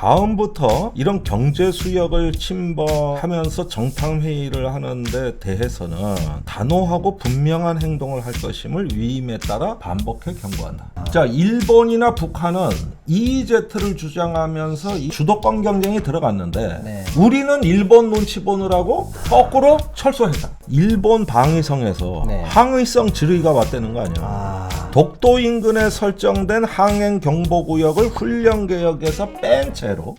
다음부터 이런 경제 수역을 침범하면서 정탐 회의를 하는데 대해서는 단호하고 분명한 행동을 할 것임을 위임에 따라 반복해 경고한다. 자, 일본이나 북한은 EEZ를 주장하면서 이 주도권 경쟁이 들어갔는데 네. 우리는 일본 눈치 보느라고 거꾸로 철수했다. 일본 방위성에서 네. 항의성 질의가 왔다는 거 아니야. 독도 인근에 설정된 항행 경보구역을 훈련 계획에서 뺀 채로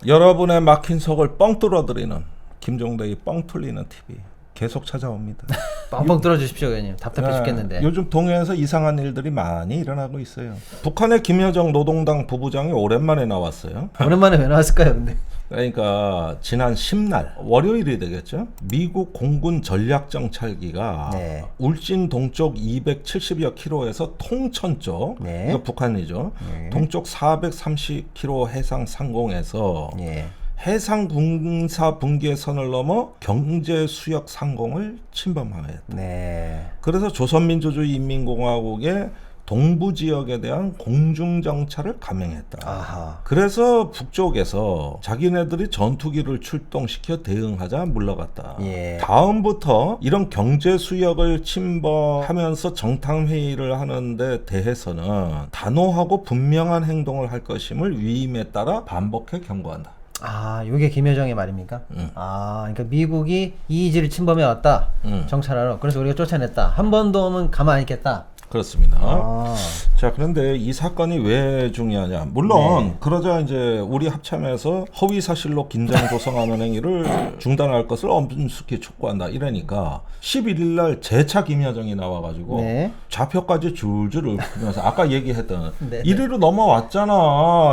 여러분의 막힌 속을 뻥 뚫어드리는 김종대의 뻥 뚫리는 TV 계속 찾아옵니다. 뻥뻥 뚫어주십시오, 의원님. 답답해 죽겠는데. 요즘 동해에서 이상한 일들이 많이 일어나고 있어요. 북한의 김여정 노동당 부부장이 오랜만에 나왔어요. 오랜만에 왜 나왔을까요, 근데? 그러니까 지난 10날 월요일이 되겠죠. 미국 공군 전략정찰기가 네. 울진 동쪽 270여 킬로에서 통천 쪽, 네. 이거 북한이죠. 네. 동쪽 430킬로 해상 상공에서 예. 해상 군사 분계선을 넘어 경제 수역 상공을 침범하였다. 네. 그래서 조선민주주의 인민공화국의 동부 지역에 대한 공중 정찰을 감행했다. 아하. 그래서 북쪽에서 자기네들이 전투기를 출동시켜 대응하자 물러갔다. 예. 다음부터 이런 경제 수역을 침범하면서 정탐 회의를 하는데 대해서는 단호하고 분명한 행동을 할 것임을 위임에 따라 반복해 경고한다. 아, 요게 김여정의 말입니까? 아, 그러니까 미국이 EEZ를 침범해 왔다. 정찰하러. 그래서 우리가 쫓아냈다. 한 번 더 오면 가만 안 있겠다. 그렇습니다. 아. 자, 그런데 이 사건이 왜 중요하냐? 물론 네. 그러자 이제 우리 합참에서 허위 사실로 긴장 조성하는 행위를 중단할 것을 엄숙히 촉구한다. 이러니까 11일 날 재차 김여정이 나와가지고 네. 좌표까지 줄줄 읊으면서 아까 얘기했던 네. 1위로 넘어왔잖아.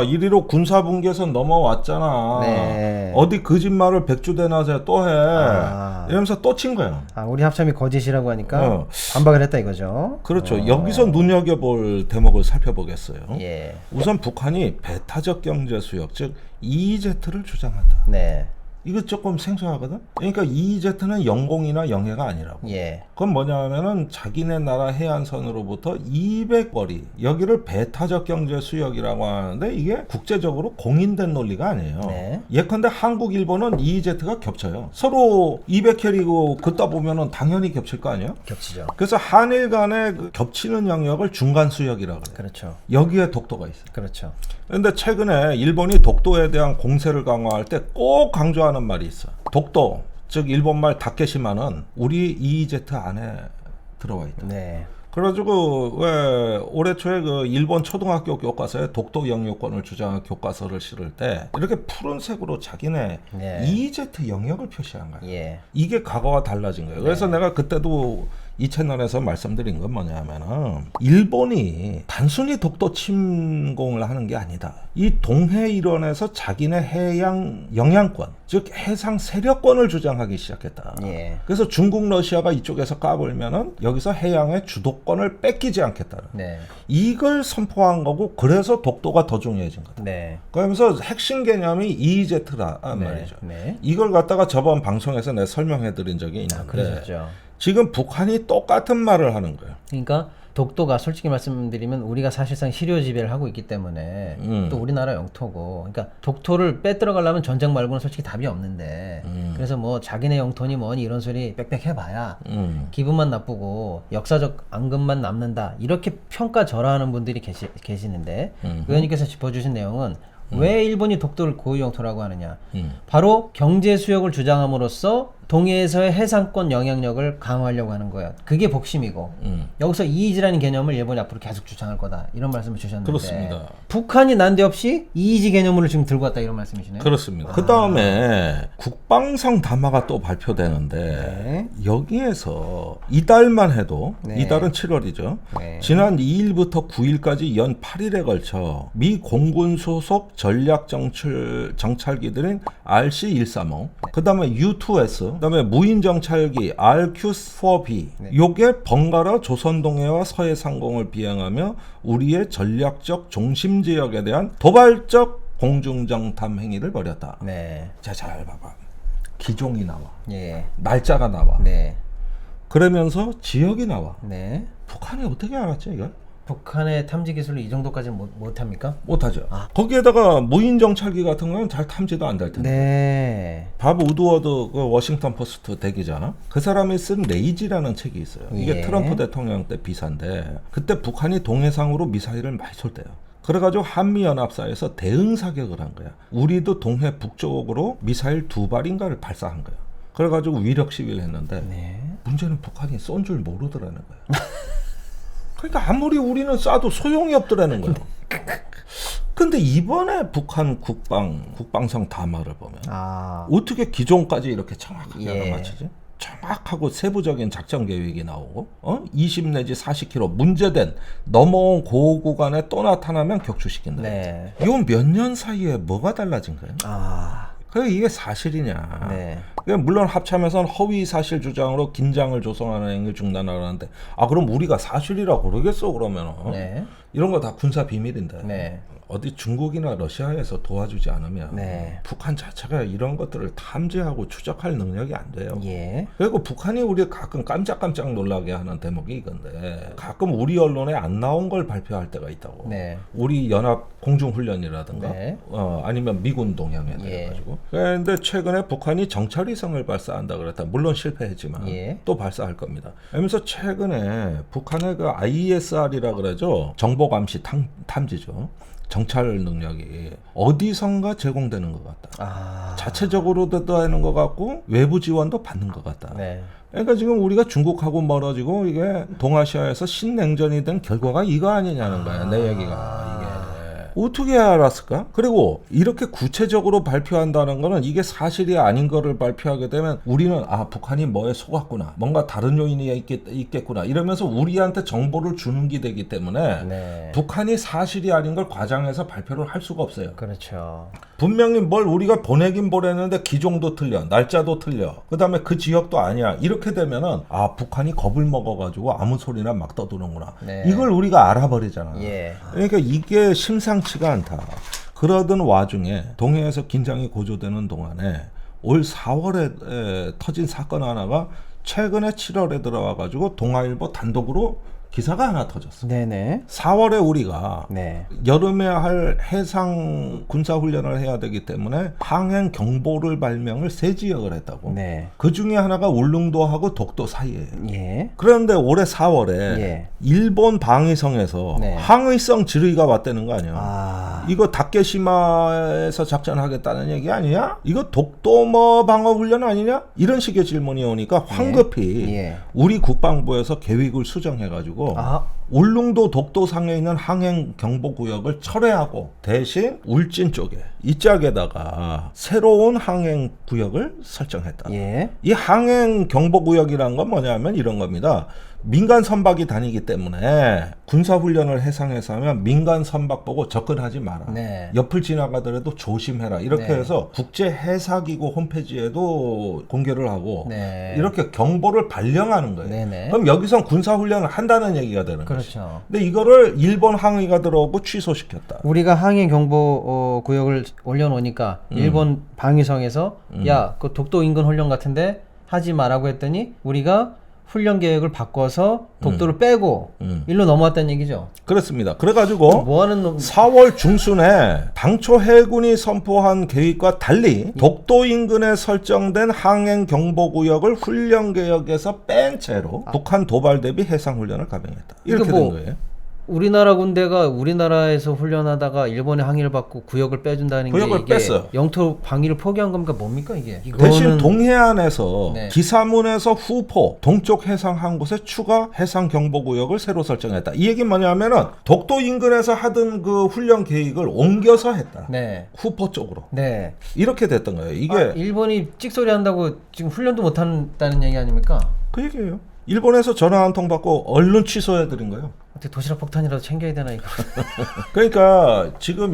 1위로 군사분계선 넘어왔잖아. 네. 어디 거짓말을 백주대낮에 또 해. 아. 이러면서 또 친 거야. 아, 우리 합참이 거짓이라고 하니까 어. 반박을 했다 이거죠. 그렇죠. 여기서 눈여겨볼 대목을 살펴보겠어요. 예. 우선 북한이 배타적 경제 수역, 즉 EEZ를 주장한다. 네. 이거 조금 생소하거든. 그러니까 EEZ는 영공이나 영해가 아니라고. 예. 그건 뭐냐면은 자기네 나라 해안선으로부터 200거리 여기를 배타적 경제 수역이라고 하는데 이게 국제적으로 공인된 논리가 아니에요. 네. 예컨대 한국, 일본은 EEZ가 겹쳐요. 서로 200캐리고 긋다 보면은 당연히 겹칠 거 아니에요? 겹치죠. 그래서 한일 간의 그 겹치는 영역을 중간 수역이라고 그래요. 그렇죠. 여기에 독도가 있어요. 그렇죠. 그런데 최근에 일본이 독도에 대한 공세를 강화할 때 꼭 강조하는 말이 있어. 독도, 즉 일본말 다케시마는 우리 EEZ 안에 들어와 있다. 네. 그래가지고 왜 올해 초에 그 일본 초등학교 교과서에 독도 영유권을 주장한 교과서를 실을 때 이렇게 푸른색으로 자기네 네. EEZ 영역을 표시한 거야. 예. 이게 과거와 달라진 거예요. 그래서 내가 그때도 이 채널에서 말씀드린 건 뭐냐면은 일본이 단순히 독도 침공을 하는 게 아니다. 이 동해 일원에서 자기네 해양 영향권, 즉 해상 세력권을 주장하기 시작했다. 예. 그래서 중국, 러시아가 이쪽에서 까불면은 여기서 해양의 주도권을 뺏기지 않겠다. 네. 이걸 선포한 거고 그래서 독도가 더 중요해진 거다. 네. 그러면서 핵심 개념이 EEZ라 말이죠. 네. 이걸 갖다가 저번 방송에서 내가 설명해 드린 적이 있는데 그러셨죠. 지금 북한이 똑같은 말을 하는 거예요. 그러니까 독도가 솔직히 말씀드리면 우리가 사실상 실효 지배를 하고 있기 때문에 또 우리나라 영토고, 그러니까 독토를 빼들어가려면 전쟁 말고는 솔직히 답이 없는데 그래서 뭐 자기네 영토니 뭐니 이런 소리 빽빽 해봐야 기분만 나쁘고 역사적 앙금만 남는다 이렇게 평가절하하는 분들이 계시는데 의원님께서 짚어주신 내용은 왜 일본이 독도를 고유 영토라고 하느냐? 바로 경제 수역을 주장함으로써 동해에서의 해상권 영향력을 강화하려고 하는 거예요. 그게 복심이고 여기서 EEZ라는 개념을 일본이 앞으로 계속 주장할 거다 이런 말씀을 주셨는데 그렇습니다. 북한이 난데없이 EEZ 개념을 지금 들고 왔다 이런 말씀이시네요. 그렇습니다. 그 다음에 국방성 담화가 또 발표되는데 여기에서 이달만 해도 이달은 7월이죠. 네. 지난 2일부터 9일까지 연 8일에 걸쳐 미 공군 소속 전략 정찰기들인 RC-135, 그 다음에 U2S, 그 다음에 무인 정찰기 RQ-4B, 요게 번갈아 조선동해와 서해 상공을 비행하며 우리의 전략적 중심 지역에 대한 도발적 공중정탐 행위를 벌였다. 네. 자, 잘 봐봐. 기종이 나와. 예. 날짜가 나와. 네. 그러면서 지역이 나와. 네. 북한이 어떻게 알았지 이걸? 북한의 탐지 기술로 이 정도까지는 못합니까? 못하죠. 거기에다가 무인 정찰기 같은 건 잘 탐지도 안 될 텐데. 네. 밥 우드워드 그 워싱턴 포스트 대기자 그 사람이 쓴 레이지라는 책이 있어요. 이게 예. 트럼프 대통령 때 비사인데 그때 북한이 동해상으로 미사일을 많이 쏠대요. 그래가지고 한미연합사에서 대응 사격을 한 거야. 우리도 동해 북쪽으로 미사일 2발인가를 발사한 거야. 그래가지고 위력 시위를 했는데 네. 문제는 북한이 쏜 줄 모르더라는 거야. 그러니까 아무리 우리는 쏴도 소용이 없더라는 거야. 근데 이번에 북한 국방성 담화를 보면 어떻게 기종까지 이렇게 정확하게 알아맞히지? 정확하고 세부적인 작전 계획이 나오고 20 내지 40km 문제된 넘어온 고구간에 또 나타나면 격추시킨다. 네. 이건 몇 년 사이에 뭐가 달라진 거예요? 그래 이게 사실이냐? 네. 물론 합참에서는 허위 사실 주장으로 긴장을 조성하는 행위를 중단하라는데 그럼 우리가 사실이라고 그러겠어 그러면은 네. 이런 거 다 군사 비밀인데 네. 어디 중국이나 러시아에서 도와주지 않으면 네. 북한 자체가 이런 것들을 탐지하고 추적할 능력이 안 돼요. 예. 그리고 북한이 우리 가끔 깜짝깜짝 놀라게 하는 대목이 이건데 가끔 우리 언론에 안 나온 걸 발표할 때가 있다고. 네. 우리 연합 공중훈련이라든가 네. 아니면 미군 동향에 대해 가지고. 그런데 최근에 북한이 정찰위성을 발사한다 그랬다. 물론 실패했지만 또 발사할 겁니다. 그러면서 최근에 북한의 그 ISR이라 그러죠. 정보감시 탐지죠. 정찰 능력이 어디선가 제공되는 것 같다. 자체적으로 되는 것 같고 외부 지원도 받는 것 같다. 네. 그러니까 지금 우리가 중국하고 멀어지고 이게 동아시아에서 신냉전이 된 결과가 이거 아니냐는 거야. 내 얘기가 이게. 어떻게 알았을까? 그리고 이렇게 구체적으로 발표한다는 거는 이게 사실이 아닌 거를 발표하게 되면 우리는 북한이 뭐에 속았구나. 뭔가 다른 요인이 있겠구나. 이러면서 우리한테 정보를 주는 게 되기 때문에 북한이 사실이 아닌 걸 과장해서 발표를 할 수가 없어요. 그렇죠. 분명히 뭘 우리가 보내긴 보냈는데 기종도 틀려. 날짜도 틀려. 그다음에 그 지역도 아니야. 이렇게 되면은 북한이 겁을 먹어가지고 아무 소리나 막 떠드는구나. 이걸 우리가 알아버리잖아. 그러니까 이게 심상치가 않다. 그러던 와중에 동해에서 긴장이 고조되는 동안에 올 4월에 터진 사건 하나가 최근에 7월에 들어와가지고 동아일보 단독으로 기사가 하나 터졌어. 네네. 4월에 우리가 여름에 할 해상 군사훈련을 해야 되기 때문에 항행 경보를 발명을 세 지역을 했다고. 그 중에 하나가 울릉도하고 독도 사이에요. 그런데 올해 4월에 일본 방위성에서 항의성 질의가 왔다는 거 아니야. 이거 다케시마에서 작전하겠다는 얘기 아니냐? 이거 독도 방어훈련 아니냐? 이런 식의 질문이 오니까 황급히 우리 국방부에서 계획을 수정해가지고 울릉도 독도 상에 있는 항행 경보 구역을 철회하고 대신 울진 쪽에 이 짝에다가 새로운 항행 구역을 설정했다. 이 항행 경보 구역이란 건 뭐냐면 이런 겁니다. 민간 선박이 다니기 때문에 군사훈련을 해상에서 하면 민간 선박 보고 접근하지 마라. 옆을 지나가더라도 조심해라. 이렇게 해서 국제해사기구 홈페이지에도 공개를 하고 이렇게 경보를 발령하는 거예요. 그럼 여기선 군사훈련을 한다는 얘기가 되는 거죠. 근데 이거를 일본 항의가 들어오고 취소시켰다. 우리가 항해 경보 구역을 올려놓으니까 일본 방위성에서 야, 그 독도 인근 훈련 같은데 하지 마라고 했더니 우리가 훈련 계획을 바꿔서 독도를 빼고 일로 넘어왔다는 얘기죠. 그렇습니다. 그래가지고 뭐하는 놈... 4월 중순에 당초 해군이 선포한 계획과 달리 독도 인근에 설정된 항행 경보구역을 훈련 계획에서 뺀 채로 북한 도발 대비 해상 훈련을 감행했다. 이렇게 된 거예요. 우리나라 군대가 우리나라에서 훈련하다가 일본의 항의를 받고 구역을 빼준다는 게 이게 뺐어요. 영토 방위를 포기한 겁니까? 뭡니까 이게? 대신 동해안에서 기사문에서 후포 동쪽 해상 한 곳에 추가 해상 경보 구역을 새로 설정했다. 이 얘기는 뭐냐면은 독도 인근에서 하던 그 훈련 계획을 옮겨서 했다. 후포 쪽으로. 이렇게 됐던 거예요. 이게 일본이 찍소리 한다고 지금 훈련도 못 한다는 얘기 아닙니까? 그 얘기예요. 일본에서 전화 한 통 받고 얼른 취소해드린 거예요. 어떻게 도시락 폭탄이라도 챙겨야 되나 이거. 그러니까 지금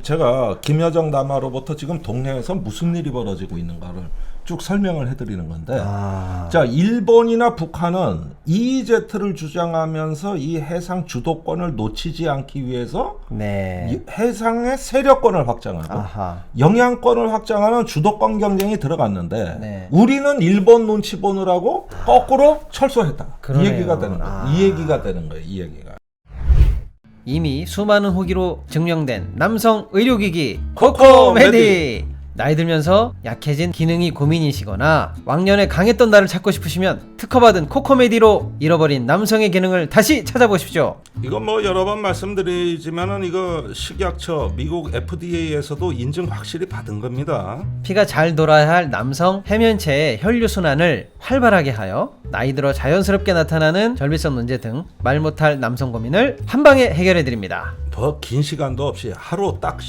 제가 김여정 남하로부터 지금 동해에서 무슨 일이 벌어지고 있는가를 쭉 설명을 해드리는 건데 자, 일본이나 북한은 EEZ를 주장하면서 이 해상 주도권을 놓치지 않기 위해서 이 해상의 세력권을 확장하고 영향권을 확장하는 주도권 경쟁이 들어갔는데 우리는 일본 눈치 보느라고 거꾸로 철수했다. 이 얘기가 되는 거예요. 이 얘기가 되는 거예요. 이 얘기가. 이미 수많은 후기로 증명된 남성 의료기기 코코메디. 코코메디. 나이 들면서 약해진 기능이 고민이시거나 왕년에 강했던 나를 찾고 싶으시면 특허받은 코코메디로 잃어버린 남성의 기능을 다시 찾아보십시오. 이건 뭐 여러 번 말씀드리지만은 이거 식약처 미국 FDA에서도 인증 확실히 받은 겁니다. 피가 잘 돌아야 할 남성 해면체의 혈류순환을 활발하게 하여 나이 들어 자연스럽게 나타나는 절비성 문제 등 말 못할 남성 고민을 한방에 해결해드립니다. 더 긴 시간도 없이 하루 딱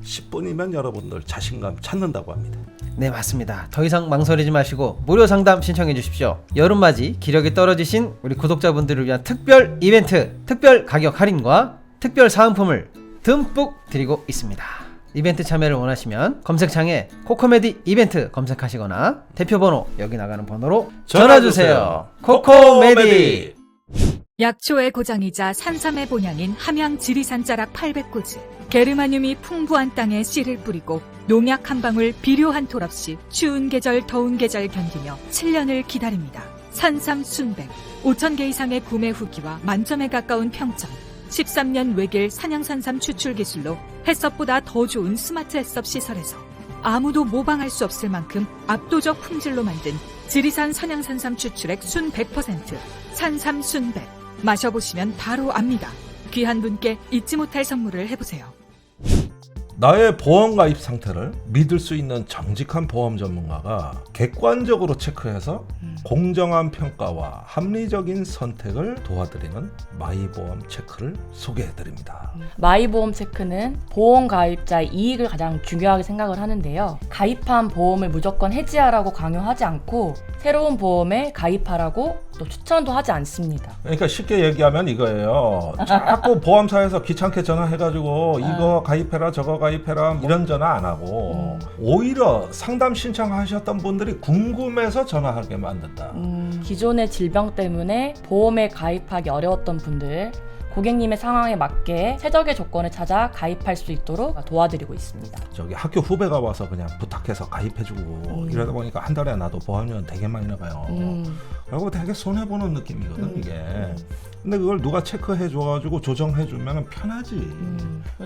10분이면 여러분들 자신감 찾는다고 합니다. 네, 맞습니다. 더 이상 망설이지 마시고 무료 상담 신청해 주십시오. 여름맞이 기력이 떨어지신 우리 구독자분들을 위한 특별 이벤트, 특별 가격 할인과 특별 사은품을 듬뿍 드리고 있습니다. 이벤트 참여를 원하시면 검색창에 코코메디 이벤트 검색하시거나 대표번호 여기 나가는 번호로 전화주세요. 코코메디. 약초의 고장이자 산삼의 본향인 함양 지리산 자락 800고지. 게르마늄이 풍부한 땅에 씨를 뿌리고 농약 한 방울 비료 한 톨 없이 추운 계절 더운 계절 견디며 7년을 기다립니다. 산삼 순백 5,000개 이상의 구매 후기와 만점에 가까운 평점. 13년 외길 산양산삼 추출 기술로 햇섭보다 더 좋은 스마트 햇섭 시설에서 아무도 모방할 수 없을 만큼 압도적 품질로 만든 지리산 산양산삼 추출액 순 100% 산삼 순백. 마셔보시면 바로 압니다. 귀한 분께 잊지 못할 선물을 해보세요. 나의 보험 가입 상태를 믿을 수 있는 정직한 보험 전문가가 객관적으로 체크해서 공정한 평가와 합리적인 선택을 도와드리는 마이보험 체크를 소개해드립니다. 마이보험 체크는 보험 가입자의 이익을 가장 중요하게 생각을 하는데요. 가입한 보험을 무조건 해지하라고 강요하지 않고 새로운 보험에 가입하라고 또 추천도 하지 않습니다. 그러니까 쉽게 얘기하면 이거예요. 자꾸 보험사에서 귀찮게 전화해가지고 이거 가입해라 저거 가입해라 이런 전화 안 하고 오히려 상담 신청하셨던 분들이 궁금해서 전화하게 만든다. 기존의 질병 때문에 보험에 가입하기 어려웠던 분들, 고객님의 상황에 맞게 최적의 조건을 찾아 가입할 수 있도록 도와드리고 있습니다. 저기 학교 후배가 와서 그냥 부탁해서 가입해주고 이러다 보니까 한 달에 나도 보험료는 되게 많이 나가요. 그리고 되게 손해보는 느낌이거든 이게. 근데 그걸 누가 체크해줘가지고 조정해주면 편하지.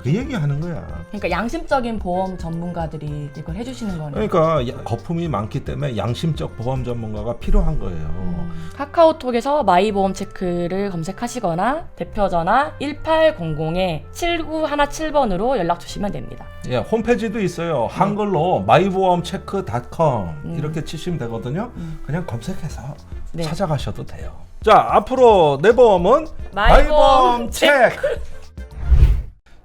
그 얘기하는 거야. 그러니까 양심적인 보험 전문가들이 이걸 해주시는 거네요. 그러니까 거품이 많기 때문에 양심적 보험 전문가가 필요한 거예요. 카카오톡에서 마이보험 체크를 검색하시거나 대표 전화 1800-7917번으로 연락 주시면 됩니다. 예, 홈페이지도 있어요. 한글로 마이보험체크.com 이렇게 치시면 되거든요. 그냥 검색해서 네. 찾아가셔도 돼요. 자, 앞으로 내 보험은 마이보험 체크.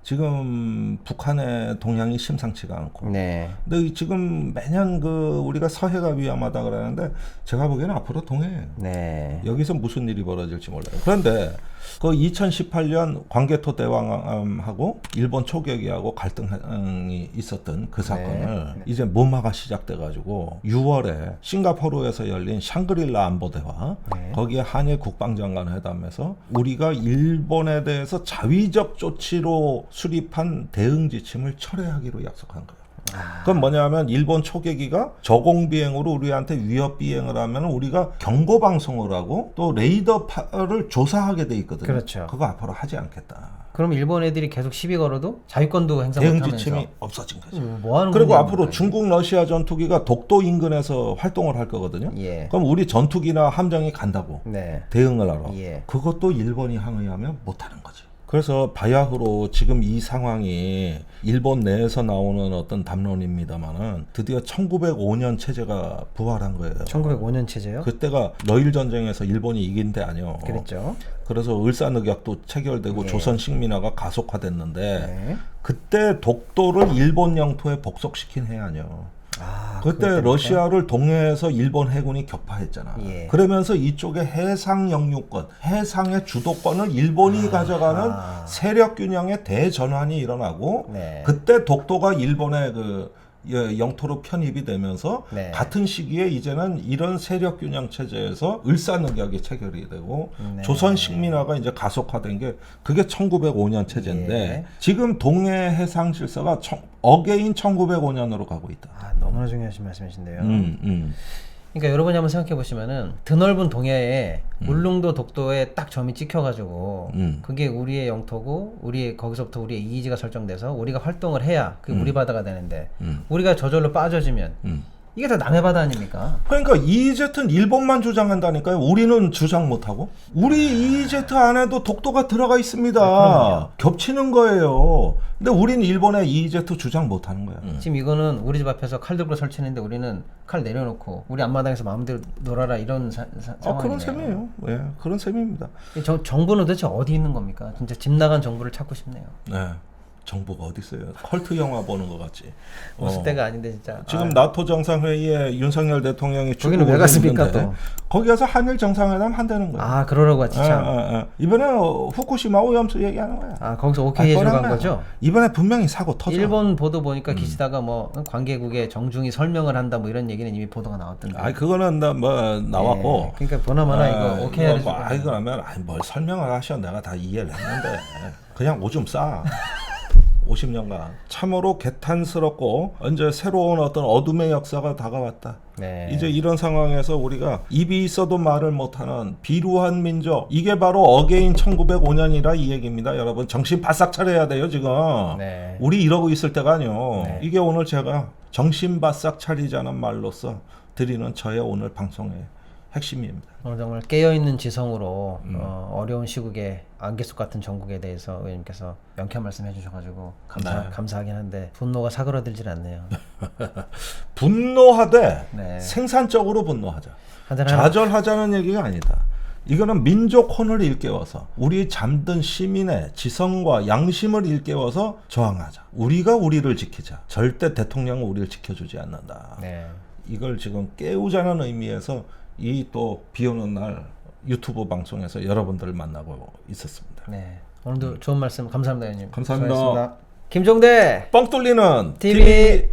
지금 북한의 동향이 심상치가 않고. 네. 근데 지금 매년 그 우리가 서해가 위험하다 그러는데 제가 보기에는 앞으로 동해예요. 네. 여기서 무슨 일이 벌어질지 몰라요. 그런데 그 2018년 광개토 대왕하고 일본 초계기하고 갈등이 있었던 그 사건을 이제 무마가 시작돼가지고 6월에 싱가포르에서 열린 샹그릴라 안보대화 거기에 한일 국방장관 회담에서 우리가 일본에 대해서 자위적 조치로 수립한 대응 지침을 철회하기로 약속한 거예요. 그건 뭐냐면 일본 초계기가 저공비행으로 우리한테 위협 비행을 하면 우리가 경고 방송을 하고 또 레이더를 조사하게 돼 있거든요. 그렇죠. 그거 앞으로 하지 않겠다. 그럼 일본 애들이 계속 시비 걸어도 자위권도 행사 대응 못하면서 지침이 없어진 거죠. 뭐 하는 그리고 거냐, 앞으로 그러니까. 중국 러시아 전투기가 독도 인근에서 활동을 할 거거든요. 예. 그럼 우리 전투기나 함정이 간다고 네. 대응을 하러. 예. 그것도 일본이 항의하면 못하는 거죠. 그래서 바야흐로 지금 이 상황이 일본 내에서 나오는 어떤 담론입니다만은 드디어 1905년 체제가 부활한 거예요. 1905년 체제요? 그때가 러일 전쟁에서 일본이 이긴 데 아니요. 그랬죠. 그래서 을사늑약도 체결되고 예. 조선 식민화가 가속화됐는데 네. 그때 독도를 일본 영토에 복속시킨 해 아니요. 그때 그것 러시아를 동해에서 일본 해군이 격파했잖아. 예. 그러면서 이쪽에 해상 영유권, 해상의 주도권을 일본이 가져가는 세력 균형의 대전환이 일어나고 네. 그때 독도가 일본의 그 영토로 편입이 되면서 네. 같은 시기에 이제는 이런 세력 균형 체제에서 을사늑약이 체결이 되고 네. 조선 식민화가 이제 가속화된 게 그게 1905년 체제인데 예. 지금 동해 해상 질서가 어게인 1905년으로 가고 있다. 너무나 중요하신 말씀이신데요. 그러니까 여러분이 한번 생각해 보시면은 드넓은 동해에 울릉도 독도에 딱 점이 찍혀가지고 그게 우리의 영토고 우리의 거기서부터 우리의 이의지가 설정돼서 우리가 활동을 해야 그게 우리 바다가 되는데 우리가 저절로 빠져지면 이게 다 남의 바다 아닙니까? 그러니까 EEZ는 일본만 주장한다니까요. 우리는 주장 못하고. 우리 EEZ 안에도 독도가 들어가 있습니다. 그럼요. 겹치는 거예요. 근데 우리는 일본의 EEZ 주장 못하는 거야. 지금 이거는 우리 집 앞에서 칼 들고 설치는데 우리는 칼 내려놓고 우리 앞마당에서 마음대로 놀아라 이런 상황이네요. 그런 셈이에요. 예, 그런 셈입니다. 정부는 도대체 어디 있는 겁니까? 진짜 집 나간 정부를 찾고 싶네요. 네. 정부가 어디 있어요? 컬트 영화 보는 것 같지. 웃을 때가 아닌데 진짜. 지금 나토 정상회의에 윤석열 대통령이 거기는 왜 갔습니까 또? 거기 가서 한일 정상회담 한다는 거야. 아 그러라고 했지 참. 이번에 후쿠시마 오염수 얘기하는 거야. 아 거기서 오케이 해주고 간 거죠? 이번에 분명히 사고 터져. 일본 보도 보니까 기시다가 뭐 관계국에 정중히 설명을 한다 뭐 이런 얘기는 이미 보도가 나왔던데. 아 그거는 뭐 나왔고. 예, 그러니까 보나마나 이거 오케이 해주고. 그러면 뭘 설명을 하셔. 내가 다 이해를 했는데 그냥 오줌 싸. 50년간 참으로 개탄스럽고 이제 새로운 어떤 어둠의 역사가 다가왔다. 네. 이제 이런 상황에서 우리가 입이 있어도 말을 못하는 비루한 민족, 이게 바로 어게인 1905년이라 이 얘기입니다. 여러분 정신 바싹 차려야 돼요 지금. 네. 우리 이러고 있을 때가 아니요. 네. 이게 오늘 제가 정신 바싹 차리자는 말로써 드리는 저의 오늘 방송의 핵심입니다. 오늘 정말 깨어있는 지성으로 어려운 시국에 안개 속 같은 전국에 대해서 의원님께서 명쾌한 말씀 해주셔가지고 감사하긴 한데 분노가 사그러들질 않네요. 분노하되 네. 생산적으로 분노하자. 한잔 좌절하자는 얘기가 아니다. 이거는 민족 혼을 일깨워서 우리 잠든 시민의 지성과 양심을 일깨워서 저항하자. 우리가 우리를 지키자. 절대 대통령은 우리를 지켜주지 않는다. 네. 이걸 지금 깨우자는 의미에서 이 또 비오는 날 유튜브 방송에서 여러분들을 만나고 있었습니다. 네. 오늘도 좋은 말씀 감사합니다, 의원님. 감사합니다. 수고하셨습니다. 김종대 뻥 뚫리는 TV.